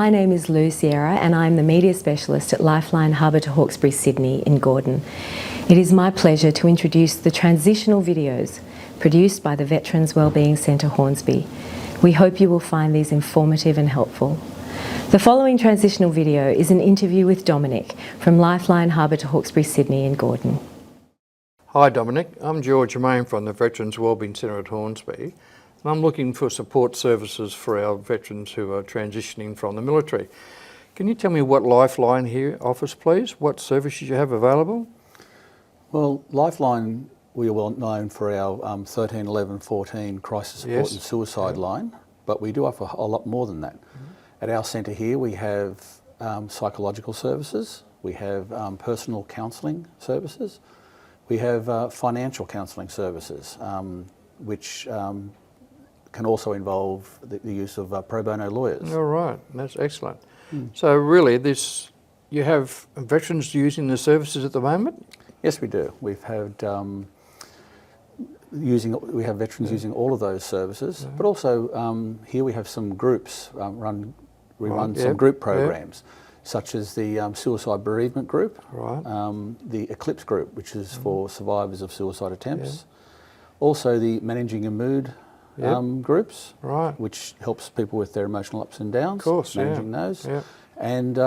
My name is Lou Sierra and I'm the Media Specialist at Lifeline Harbour to Hawkesbury, Sydney in Gordon. It is my pleasure to introduce the transitional videos produced by the Veterans Wellbeing Centre Hornsby. We hope you will find these informative and helpful. The following transitional video is an interview with Dominic from Lifeline Harbour to Hawkesbury, Sydney in Gordon. Hi Dominic, I'm George Romain from the Veterans Wellbeing Centre at Hornsby, and I'm looking for support services for our veterans who are transitioning from the military. Can you tell me what Lifeline here offers, please? What services you have available? Well, Lifeline, we are well known for our 13, 11, 14 crisis support and suicide line, but we do offer a lot more than that. At our centre here we have psychological services, we have personal counselling services, we have financial counselling services, which can also involve the use of pro bono lawyers. All right, that's excellent. So really, you have veterans using the services at the moment? Yes, we do. We've had we have veterans using all of those services, but also here we have some groups run some group programs. Such as the Suicide Bereavement Group, the Eclipse Group, which is for survivors of suicide attempts. Also the Managing a Mood groups, which helps people with their emotional ups and downs, managing those. And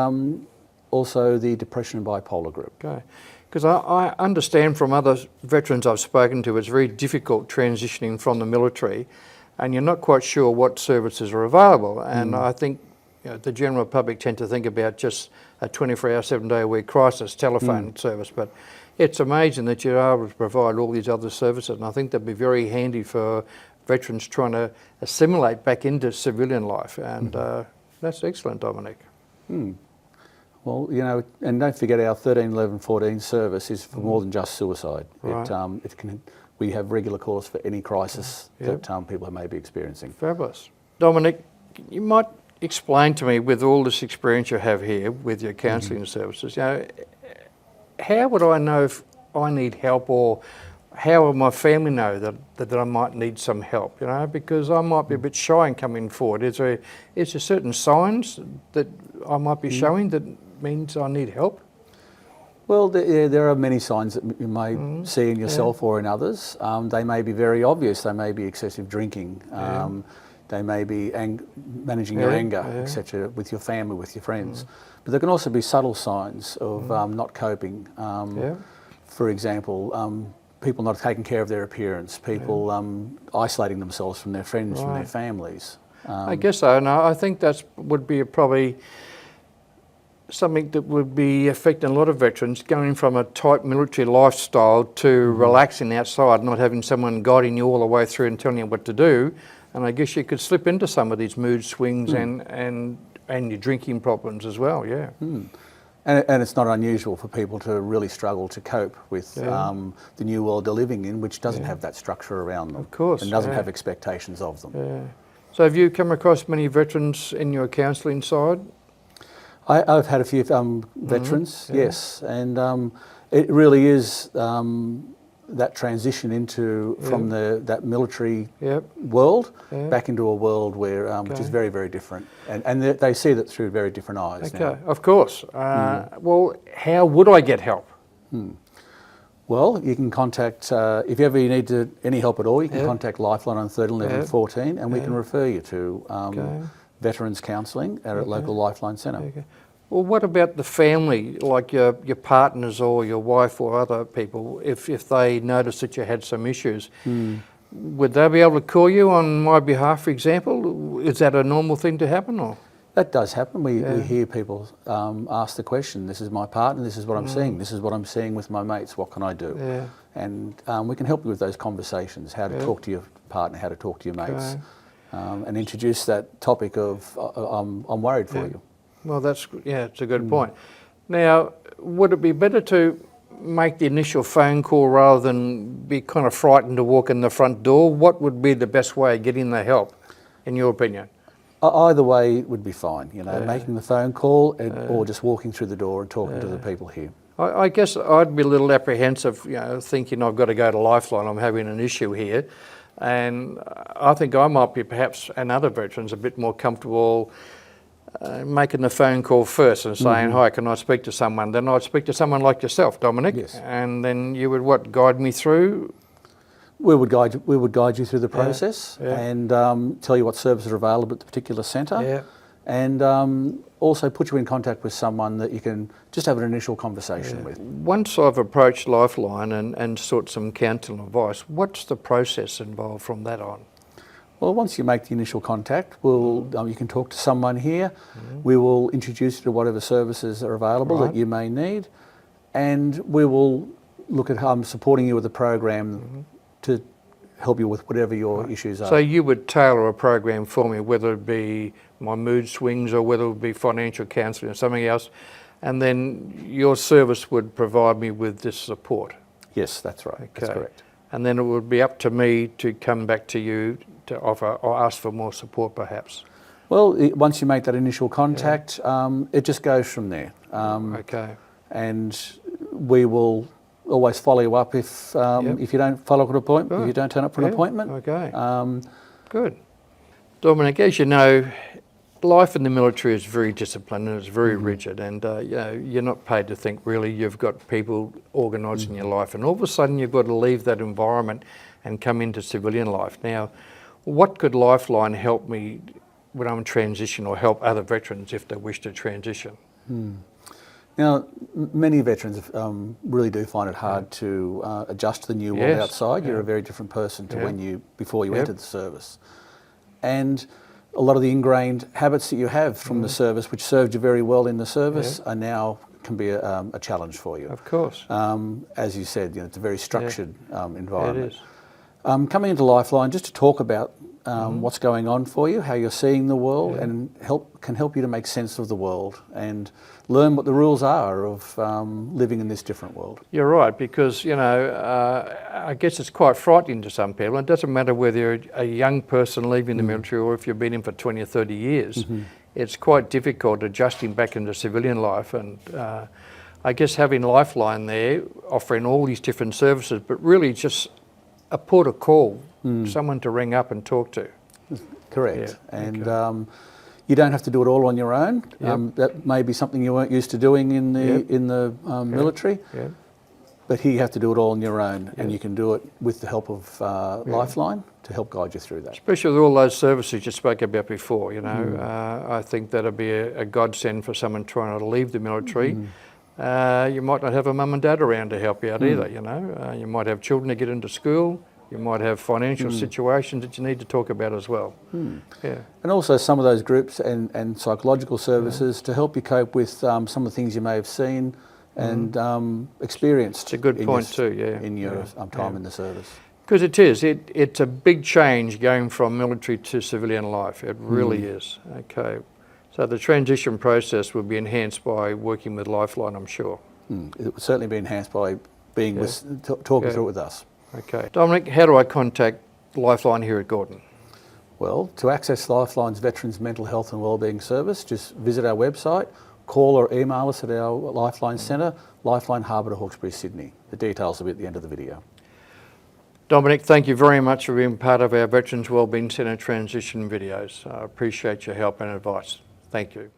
also the Depression and Bipolar Group. Okay, because I understand from other veterans I've spoken to, it's very difficult transitioning from the military and you're not quite sure what services are available. And I think the general public tend to think about just a 24-hour, 7-day-a-week crisis telephone service, but it's amazing that you're able to provide all these other services, and I think that'd be very handy for veterans trying to assimilate back into civilian life, and that's excellent, Dominic. Well, you know, and don't forget our 13, 11, 14 service is for more than just suicide. We have regular calls for any crisis that people may be experiencing. Fabulous. Dominic, you might explain to me, with all this experience you have here with your counselling services, you know, how would I know if I need help, or how will my family know that I might need some help, you know, because I might be a bit shy in coming forward. Is there certain signs that I might be showing that means I need help? Well, there are many signs that you may see in yourself or in others. They may be very obvious. They may be excessive drinking. They may be managing your anger, etc., with your family, with your friends. But there can also be subtle signs of not coping. For example, people not taking care of their appearance, people isolating themselves from their friends, from their families. I guess so, and I think that would be probably something that would be affecting a lot of veterans, going from a tight military lifestyle to relaxing outside, not having someone guiding you all the way through and telling you what to do. And I guess you could slip into some of these mood swings and your drinking problems as well, And it's not unusual for people to really struggle to cope with the new world they're living in, which doesn't have that structure around them. Of course. And doesn't have expectations of them. So have you come across many veterans in your counselling side? I've had a few veterans, yes. And it really is that transition from that military world back into a world where which is very, very different, and they see that through very different eyes. Okay, of course. Well, how would I get help? Well, you can contact if ever you need any help at all. You can contact Lifeline on 13, 11, 14, and we can refer you to veterans counselling at a local Lifeline centre. Well, what about the family, like your partners or your wife or other people, if they notice that you had some issues? Would they be able to call you on my behalf, for example? Is that a normal thing to happen? Or? That does happen. We hear people ask the question, this is my partner, this is what I'm seeing, this is what I'm seeing with my mates, what can I do? And we can help you with those conversations, how to talk to your partner, how to talk to your mates, and introduce that topic of I'm worried for you. Well, it's a good point. Now, would it be better to make the initial phone call rather than be kind of frightened to walk in the front door? What would be the best way of getting the help, in your opinion? Either way would be fine, you know, making the phone call or just walking through the door and talking to the people here. I guess I'd be a little apprehensive, you know, thinking I've got to go to Lifeline, I'm having an issue here. And I think I might be perhaps, and other veterans, a bit more comfortable making the phone call first and saying, hi, can I speak to someone? Then I'd speak to someone like yourself, Dominic, Yes. and then you would, guide me through? We would guide you through the process and tell you what services are available at the particular centre, and also put you in contact with someone that you can just have an initial conversation with. Once I've approached Lifeline and sought some counselling advice, what's the process involved from that on? Well, once you make the initial contact, you can talk to someone here. We will introduce you to whatever services are available that you may need, and we will look at supporting you with a program to help you with whatever your issues are. So you would tailor a program for me, whether it be my mood swings or whether it would be financial counselling or something else, and then your service would provide me with this support? Yes, that's right. Okay. That's correct. And then it would be up to me to come back to you to offer or ask for more support perhaps? Well, once you make that initial contact, it just goes from there. Okay. And we will always follow you up if you don't follow up an appointment, if you don't turn up for an appointment. Okay. Good. Dominic, as you know, life in the military is very disciplined and it's very rigid, and you're not paid to think really. You've got people organising your life, and all of a sudden you've got to leave that environment and come into civilian life. Now, what could Lifeline help me when I'm transition, or help other veterans if they wish to transition? Now, many veterans really do find it hard to adjust to the new world outside. You're a very different person to before you entered the service. And a lot of the ingrained habits that you have from the service, which served you very well in the service, are now can be a challenge for you. Of course. As you said, it's a very structured environment. It is. Coming into Lifeline just to talk about what's going on for you, how you're seeing the world, and can help you to make sense of the world and learn what the rules are of living in this different world. You're right, because I guess it's quite frightening to some people. It doesn't matter whether you're a young person leaving the military or if you've been in for 20 or 30 years. It's quite difficult adjusting back into civilian life, and I guess having Lifeline there, offering all these different services, but really just a port of call, someone to ring up and talk to. Correct. And you don't have to do it all on your own. That may be something you weren't used to doing in the military. But here you have to do it all on your own, and you can do it with the help of Lifeline to help guide you through that. Especially with all those services you spoke about before, I think that'd be a godsend for someone trying to leave the military. You might not have a mum and dad around to help you out either, You might have children to get into school. You might have financial situations that you need to talk about as well. And also some of those groups and psychological services to help you cope with some of the things you may have seen and experienced. It's a good point too, in your time in the service. Because it is. It's a big change going from military to civilian life. It really is. Okay. So the transition process will be enhanced by working with Lifeline, I'm sure. It will certainly be enhanced by being talking through it with us. Okay. Dominic, how do I contact Lifeline here at Gordon? Well, to access Lifeline's Veterans Mental Health and Wellbeing Service, just visit our website, call or email us at our Lifeline Centre, Lifeline Harbour to Hawkesbury, Sydney. The details will be at the end of the video. Dominic, thank you very much for being part of our Veterans Wellbeing Centre transition videos. I appreciate your help and advice. Thank you.